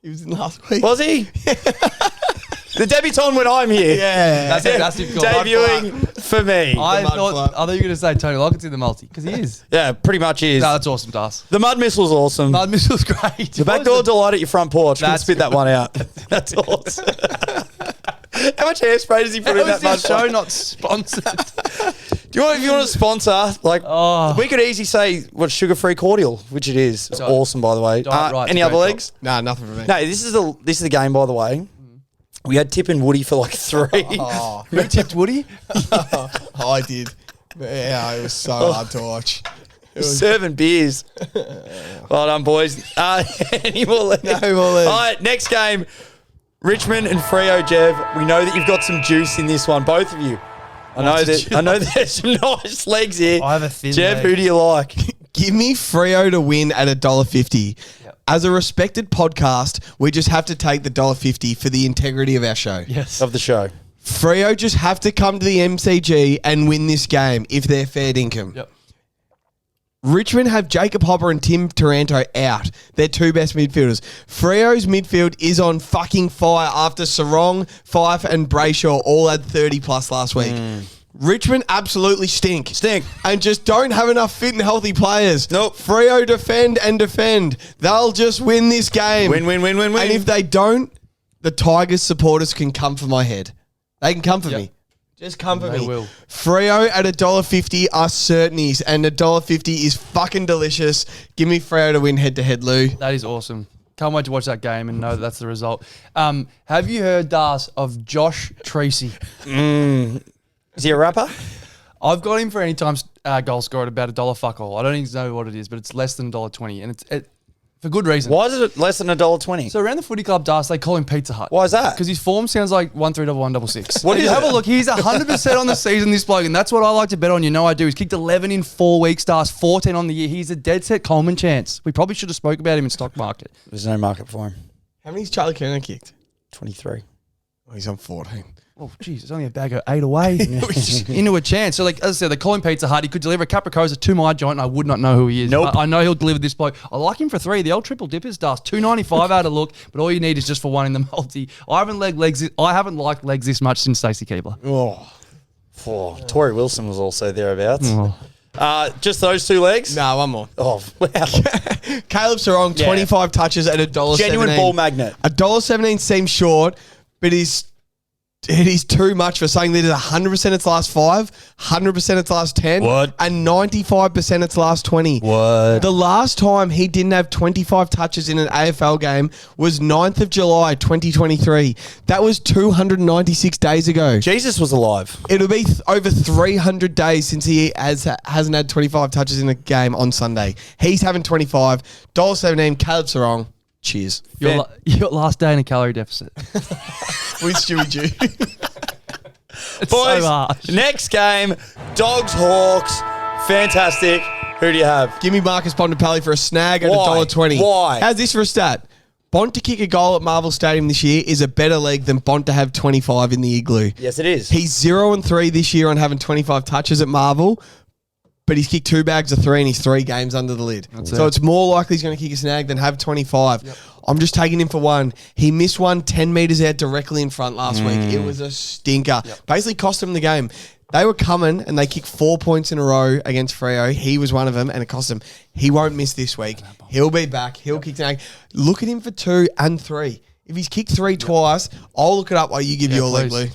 He was in last week. Was he? The debutant when I'm here. Yeah. That's it. That's it. Debuting for me. I mud thought flap. you were going to say Tony Lockett's in the multi because he is. Yeah, pretty much is. No, that's awesome, Das. The Mud Missile's awesome. Mud Missile's great. The Backdoor Delight at Your Front Porch. Couldn't That's spit that one out. That's awesome. How much hairspray does he put in that That was mud this show flap? not sponsored. If you want to sponsor, like, we could easily say what sugar-free cordial, which it is. It's awesome, by the way. Any other legs? Nah, nothing for me. No, this is the game, by the way. We had Tip and Woody for like 3. Who tipped Woody? I did. Yeah, it was so hard to watch. Serving beers. Well done, boys. Any more legs? No more legs. All right, next game. Richmond and Freo, Jev. We know that you've got some juice in this one, both of you. I know there's some nice legs here. I have a thin Jev, leg. who do you like? Give me Freo to win at $1.50. Yep. As a respected podcast, we just have to take the $1.50 for the integrity of our show. Yes. Of the show. Freo just have to come to the MCG and win this game if they're fair dinkum. Yep. Richmond have Jacob Hopper and Tim Taranto out. They're two best midfielders. Freo's midfield is on fucking fire after Sarong, Fife and Brayshaw all had 30 plus last week. Richmond absolutely stink. And just don't have enough fit and healthy players. Nope. Freo defend and defend. They'll just win this game. Win. And if they don't, the Tigers supporters can come for my head. They can come for me. Just come for me. They will. Freo at $1.50 are certainties, and $1.50 is fucking delicious. Give me Freo to win head-to-head, Lou. That is awesome. Can't wait to watch that game and know that that's the result. Have you heard, Das, of Josh Tracy? Is he a rapper? I've got him for any time goal scorer at about $1 fuck all. I don't even know what it is, but it's less than $1.20, and it's for good reason. Why is it less than $1.20? So around the footy club, Das, they call him Pizza Hut. Why is that? Because his form sounds like 131166. What If is you have it? a look, he's 100% on the season, this bloke, and that's what I like to bet on. You know I do. He's kicked 11 in 4 weeks, Das, 14 on the year. He's a dead set Coleman chance. We probably should have spoke about him in stock market. There's no market for him. How many's Charlie Kerner kicked? 23. Oh, he's on 14. Oh, jeez, it's only a bag of 8 away into a chance. So, like as I said, they call him Pizza Hut. He could deliver a Capricosa to my joint, and I would not know who he is. Nope. I know he'll deliver this bloke. I like him for 3. The old triple dippers, Das, $2.95 out of look, but all you need is just for 1 in the multi. I haven't liked legs this much since Stacey Keebler. Oh, Tory Wilson was also thereabouts. Just those 2 legs? Nah, one more. Oh, wow. Caleb Sarong, 25 touches at $1.17. Genuine ball magnet. $1.17 seems short, but it is too much for saying that it's 100% its last 5, 100% its last 10, What? and 95% its last 20. What? The last time he didn't have 25 touches in an AFL game was 9th of July, 2023. That was 296 days ago. Jesus was alive. It'll be over 300 days since he hasn't had 25 touches in a game on Sunday. He's having 25. $1.17, Caleb Sarong. Cheers. Your last day in a calorie deficit. With Stewie G. It's Boys, so harsh. next game, Dogs, Hawks. Fantastic. Who do you have? Give me Marcus Bontempelli for a snag at Why? $1.20. Why? How's this for a stat? Bont to kick a goal at Marvel Stadium this year is a better leg than Bont to have 25 in the Igloo. Yes, it is. He's 0-3 this year on having 25 touches at Marvel, but he's kicked 2 bags of 3 and he's 3 games under the lid. So it's more likely he's going to kick a snag than have 25. Yep. I'm just taking him for 1. He missed one 10 metres out directly in front last week. It was a stinker. Yep. Basically cost him the game. They were coming and they kicked 4 points in a row against Freo. He was one of them and it cost him. He won't miss this week. He'll be back. He'll kick snag. Look at him for 2 and 3. If he's kicked 3 twice, I'll look it up while you give your leg, Lou.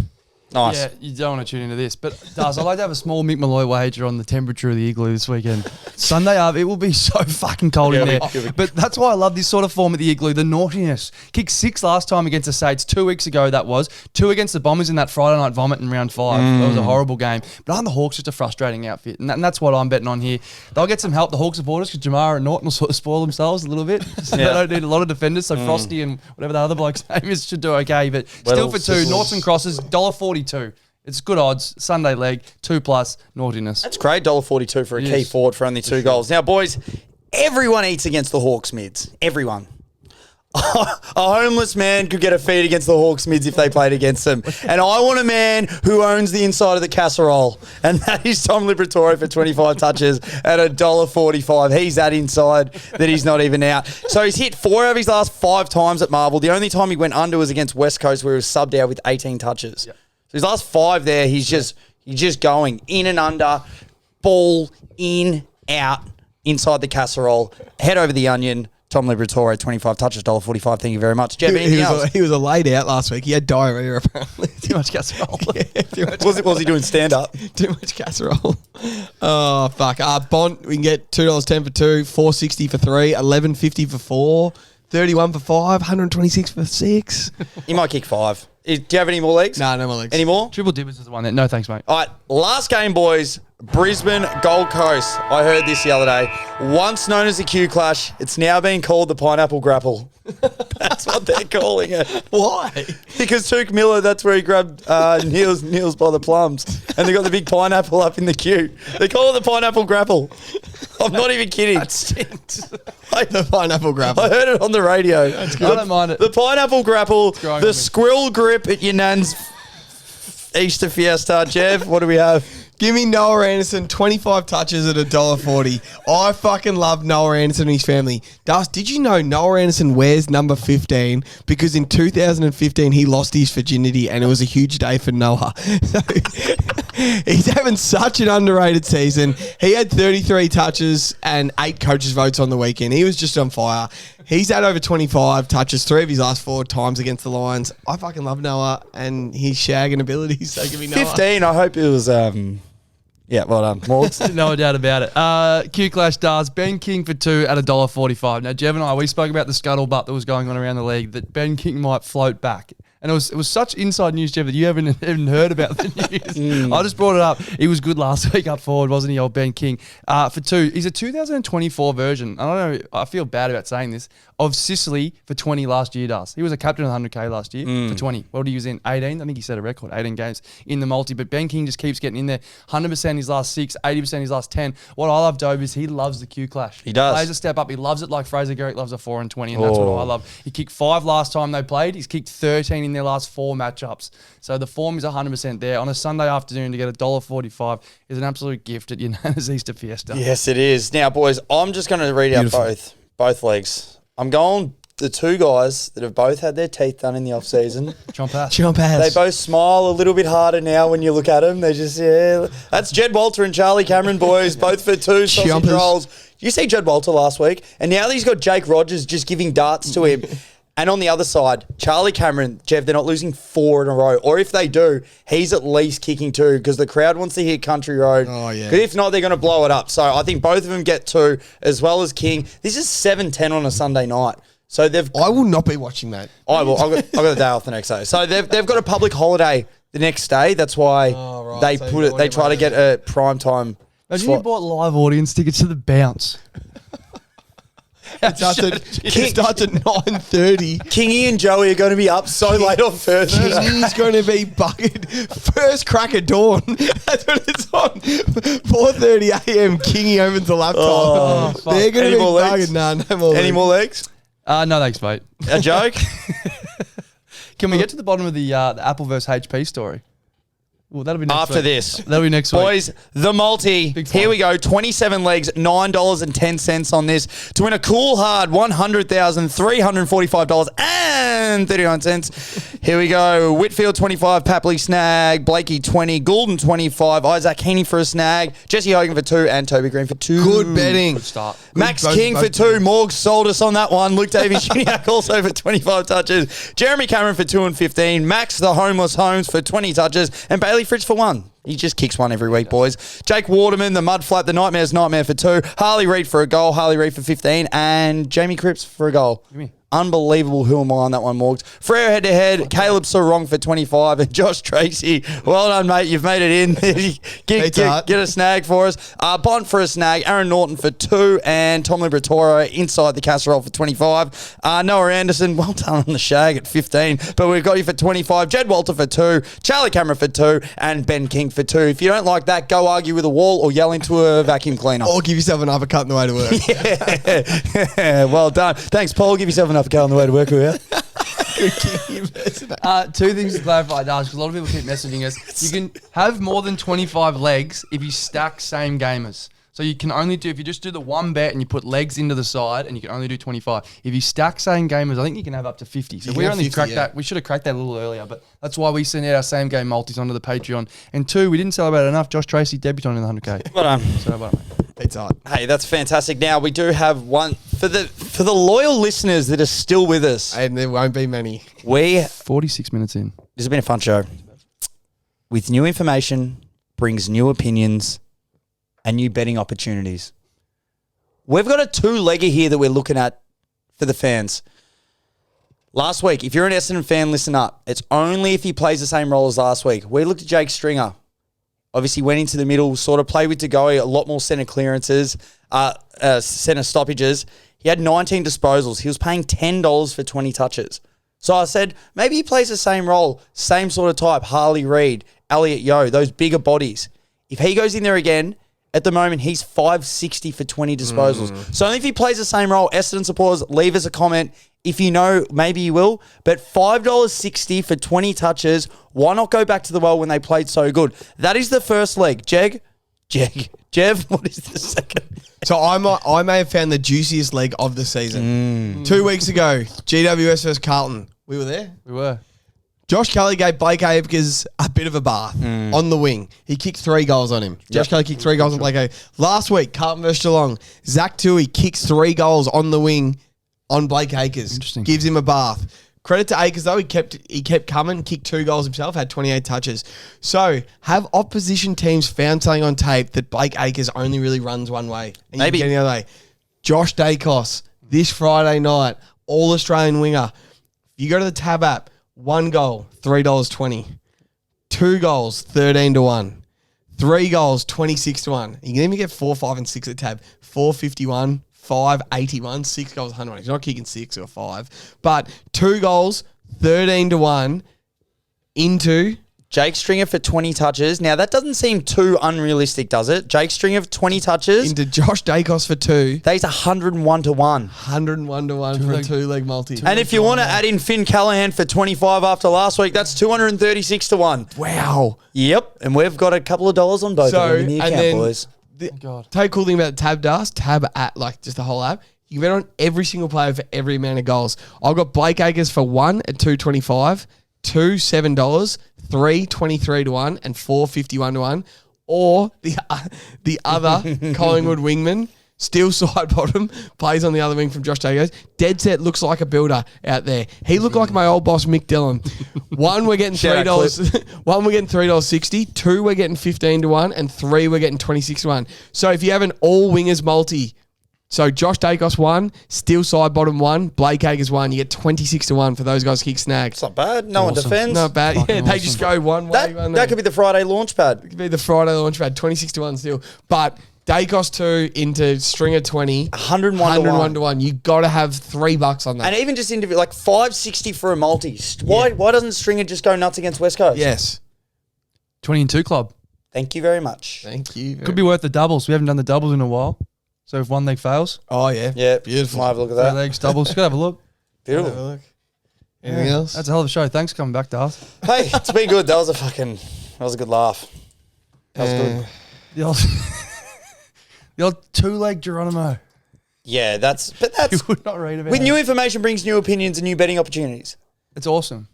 Nice. Yeah, you don't want to tune into this. But, Daz, I'd like to have a small Mick Malloy wager on the temperature of the Igloo this weekend. Sunday, it will be so fucking cold in there. But that's why I love this sort of form at the Igloo, the naughtiness. Kicked 6 last time against the Saints, 2 weeks ago that was. 2 against the Bombers in that Friday night vomit in round 5. That was a horrible game. But aren't the Hawks just a frustrating outfit? And that's what I'm betting on here. They'll get some help, the Hawk supporters, because Jamara and Norton will sort of spoil themselves a little bit. So they don't need a lot of defenders. So Frosty and whatever the other bloke's name is should do okay. But still for 2, Norton and Crosses, $1.42. It's good odds. Sunday leg, 2+ naughtiness. That's great. $1.42 for a key forward for only 2 goals. Now, boys, everyone eats against the Hawks mids. Everyone. A homeless man could get a feed against the Hawks mids if they played against them. And I want a man who owns the inside of the casserole. And that is Tom Liberatore for 25 touches at $1.45. He's that inside that he's not even out. So he's hit 4 of his last 5 times at Marvel. The only time he went under was against West Coast where he was subbed out with 18 touches. Yep. So his last 5 there, he's just going in and under, ball in, out, inside the casserole, head over the onion, Tom Liberatore, 25 touches, $1.45. Thank you very much. Jeff, anything else? He was a laid out last week. He had diarrhea apparently. Too much casserole. Yeah, too much Was he doing stand-up? Too much casserole. Oh, fuck. Bont, we can get $2.10 for 2, $4.60 for 3, $11.50 for 4, 31 for 5, 126 for 6. He might kick 5. Do you have any more legs? No more legs. Any more? Triple Dibbers is the one that. No, thanks, mate. All right, last game, boys. Brisbane, Gold Coast. I heard this the other day. Once known as the Q Clash, it's now being called the Pineapple Grapple. That's what they're calling it. Why? Because Tuke Miller, that's where he grabbed Niels by the plums. And they got the big pineapple up in the queue. They call it the Pineapple Grapple. I'm not even kidding. That stinks. The Pineapple Grapple. I heard it on the radio. I don't mind it. The Pineapple Grapple, growing on the me. squirrel grip at your nan's Easter Fiesta. Jeff, what do we have? Give me Noah Anderson, 25 touches at $1.40. I fucking love Noah Anderson and his family. Dust, did you know Noah Anderson wears number 15 because in 2015 he lost his virginity and it was a huge day for Noah. So he's having such an underrated season. He had 33 touches and 8 coaches' votes on the weekend. He was just on fire. He's had over 25 touches 3 of his last 4 times against the Lions. I fucking love Noah and his shagging abilities. So give me Noah. 15, I hope it was... Yeah, well done. Morgs. No doubt about it. Q Clash does. Ben King for 2 at $1.45. Now, Jeff and I, we spoke about the scuttlebutt that was going on around the league that Ben King might float back. And it was such inside news, Jeff, that you haven't even heard about the news. I just brought it up. He was good last week up forward, wasn't he, old Ben King? For 2. He's a 2024 version. I don't know. I feel bad about saying this. Of Sicily for 20 last year does. He was a captain of 100K last year for 20. What did he was in? 18? I think he set a record. 18 games in the multi. But Ben King just keeps getting in there. 100% his last 6, 80% his last 10. What I love, Dobe, is he loves the Q Clash. He does. Plays a step up. He loves it like Fraser Garrick loves a 4 and 20. And that's what I love. He kicked 5 last time they played. He's kicked 13 in their last 4 matchups. So the form is 100% there. On a Sunday afternoon to get $1.45 is an absolute gift at your Nana's Easter Fiesta. Yes, it is. Now, boys, I'm just going to read out both legs. I'm going the 2 guys that have both had their teeth done in the off-season. Jump out. They both smile a little bit harder now when you look at them. They just, That's Jed Walter and Charlie Cameron, boys, both for 2 sausage rolls. You see Jed Walter last week, and now that he's got Jake Rogers just giving darts to him. And on the other side, Charlie Cameron, Jeff, they're not losing 4 in a row. Or if they do, he's at least kicking 2 because the crowd wants to hear Country Road. Oh, yeah. 'Cause if not, they're going to blow it up. So I think both of them get 2 as well as King. This is 7:10 on a Sunday night. So I will not be watching that. I will. I've got a day off the next day. So they've got a public holiday the next day. That's why they So put it. They try to get a prime time. Imagine you bought live audience tickets to the bounce. It starts at 9:30. Kingy and Joey are going to be up so late on Thursday. Kingy's going to be bucketed. First crack of dawn. That's what it's on. 4:30 a.m. Kingy opens the laptop. They're going to be bugging. No more legs. Any more legs? No thanks, mate. A joke? Can we get to the bottom of the Apple versus HP story? Well, that'll be next After week. this. That'll be next week. Boys, the multi. Big Here fun. we go. 27 legs, $9.10 on this to win a cool hard $100,345.39. Here we go. Whitfield 25, Papley snag, Blakey 20, Goulden 25, Isaac Heeney for a snag, Jesse Hogan for 2, and Toby Green for 2. Good betting. Good start. Max Both- King both for 2. Morg sold us on that one. Luke Davies Jr. also for 25 touches. Jeremy Cameron for 2 and 15. Max the Homeless Holmes for 20 touches. And Bailey Fritz for 1. He just kicks 1 every week, boys. Jake Waterman, the Mud Flap, the Nightmare's Nightmare for 2. Harley Reid for a goal. Harley Reid for 15. And Jamie Cripps for a goal. Unbelievable. Who am I on that one, Morgs? Frere head-to-head. Caleb Sarong for 25. And Josh Tracy. Well done, mate. You've made it in. get a snag for us. Bont for a snag. Aaron Norton for 2. And Tom Liberatore inside the casserole for 25. Noah Anderson, well done on the shag at 15. But we've got you for 25. Jed Walter for 2. Charlie Cameron for 2. And Ben King for 2. If you don't like that, go argue with a wall or yell into a vacuum cleaner. Or give yourself an uppercut on the way to work. Yeah, well done. Thanks, Paul. Give yourself an uppercut on the way to work. Will you? 2 things to clarify, Dash, because a lot of people keep messaging us. You can have more than 25 legs if you stack same gamers. So you can only do, if you just do the one bet and you put legs into the side, and you can only do 25. If you stack same gamers, I think you can have up to 50. So we only cracked that. We should have cracked that a little earlier, but that's why we send out our same game multis onto the Patreon. And 2, we didn't celebrate enough. Josh Tracy debutant in the 100K. Well done. So well done, mate. It's hot. Hey, that's fantastic. Now we do have one for the loyal listeners that are still with us. And there won't be many. 46 minutes in. This has been a fun show. With new information brings new opinions and new betting opportunities. We've got a two-legger here that we're looking at for the fans. Last week, if you're an Essendon fan, listen up. It's only if he plays the same role as last week. We looked at Jake Stringer. Obviously went into the middle, sort of played with Degoe, a lot more centre clearances, centre stoppages. He had 19 disposals. He was paying $10 for 20 touches. So I said, maybe he plays the same role, same sort of type, Harley Reid, Elliot Yeo, those bigger bodies. If he goes in there again, at the moment, he's $5.60 for 20 disposals. So only if he plays the same role, Essendon supporters, leave us a comment. If you know, maybe you will. But $5.60 for 20 touches, why not go back to the well when they played so good? That is the first leg. Jev, what is the second? So I may have found the juiciest leg of the season. 2 weeks ago, GWS versus Carlton. We were there. We were. Josh Kelly gave Blake Acres a bit of a bath on the wing. He kicked 3 goals on him. Josh Kelly kicked 3 goals on Blake Acres. Last week, Carlton versus Geelong, Zach Tui kicks 3 goals on the wing on Blake Acres. Interesting. Gives him a bath. Credit to Acres though, he kept coming, kicked 2 goals himself, had 28 touches. So, have opposition teams found something on tape that Blake Acres only really runs one way? And Maybe. You can get the other way. Josh Dacos, this Friday night, All-Australian winger. If you go to the Tab app, 1 goal, $3.20. 2 goals, 13-1. 3 goals, 26-1. You can even get 4, 5, and 6 at Tab. 451, 581, 6 goals, 101. He's not kicking 6 or 5. But 2 goals, 13-1 into Jake Stringer for 20 touches. Now, that doesn't seem too unrealistic, does it? Jake Stringer for 20 touches. into Josh Dacos for 2. That's 101 to 1. 101 to 1 for a 2-leg multi. And if you want to add in Finn Callahan for 25 after last week, that's 236 to 1. Wow. Yep. And we've got a couple of dollars on both of them in the account, boys. Tell you cool thing about Tab does, Tab at like just the whole app, you can bet on every single player for every amount of goals. I've got Blake Acres for 1 at $2.25, 2 $7, 3 23 to 1, and 4 51 to 1. Or the other Collingwood wingman, still side bottom, plays on the other wing from Josh Dacos. Dead set looks like a builder out there. He looked like my old boss Mick Dillon. 1 we're getting $3. 1 we're getting $3.60. 2 we're getting 15 to 1, and 3 we're getting 26 to 1. So if you have an all wingers multi, so Josh Dacos 1, still side bottom 1, Blake Acres 1, you get 26 to 1 for those guys kick snags. It's not bad. No one defends. Not bad. Yeah, they just go one way. That could be the Friday launch pad. It could be the Friday launch pad, 26 to 1 still. But Dacos 2 into Stringer 20, 101 to 1. You got to have $3 on that. And even just individual, like $5.60 for a multi. Why doesn't Stringer just go nuts against West Coast? Yes. 20 and 2 club. Thank you very much. Thank you. Could be worth the doubles. We haven't done the doubles in a while. So if one leg fails, Oh, yeah. Yeah. Beautiful. Might have a look at 3 that. legs, doubles. Gotta have a look. Beautiful. Have a look. Anything else? That's a hell of a show. Thanks for coming back to us. Hey, it's been good. That was a good laugh. That was good. The old, the old 2-leg Geronimo. Yeah, that's You would not read about with it. new information brings new opinions and new betting opportunities. It's awesome.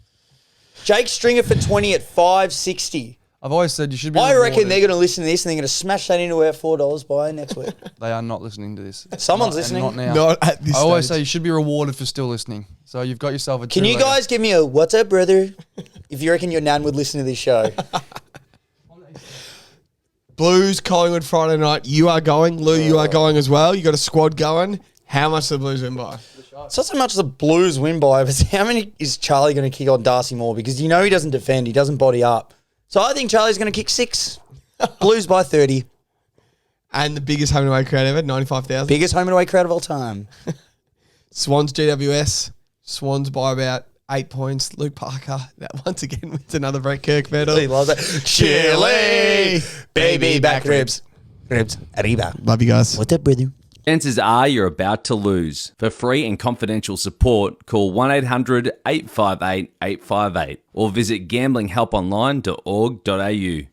Jake Stringer for 20 at $5.60. I've always said you should be I reckon rewarded. they're going to listen to this and they're going to smash that into our $4 by next week. They are not listening to this. Someone's Not- listening. Not now. Not at this I always stage. say you should be rewarded for still listening. So you've got yourself a Can you 2-legger. guys give me a what's up, brother? If you reckon your nan would listen to this show. Blues, Collingwood Friday night. You are going. Lou, you are going as well. You got a squad going. How much do the Blues win by? It's not so much the Blues win by, but how many is Charlie going to kick on Darcy Moore? Because you know he doesn't defend. He doesn't body up. So I think Charlie's going to kick 6. Blues by 30. And the biggest home and away crowd ever, 95,000. Biggest home and away crowd of all time. Swans GWS. Swans by about 8 points. Luke Parker, that once again wins another Brett Kirk medal. He loves that. Chili, baby back ribs. Ribs, arriba. Love you guys. What's up, brother? Chances are you're about to lose. For free and confidential support, call 1-800-858-858 or visit gamblinghelponline.org.au.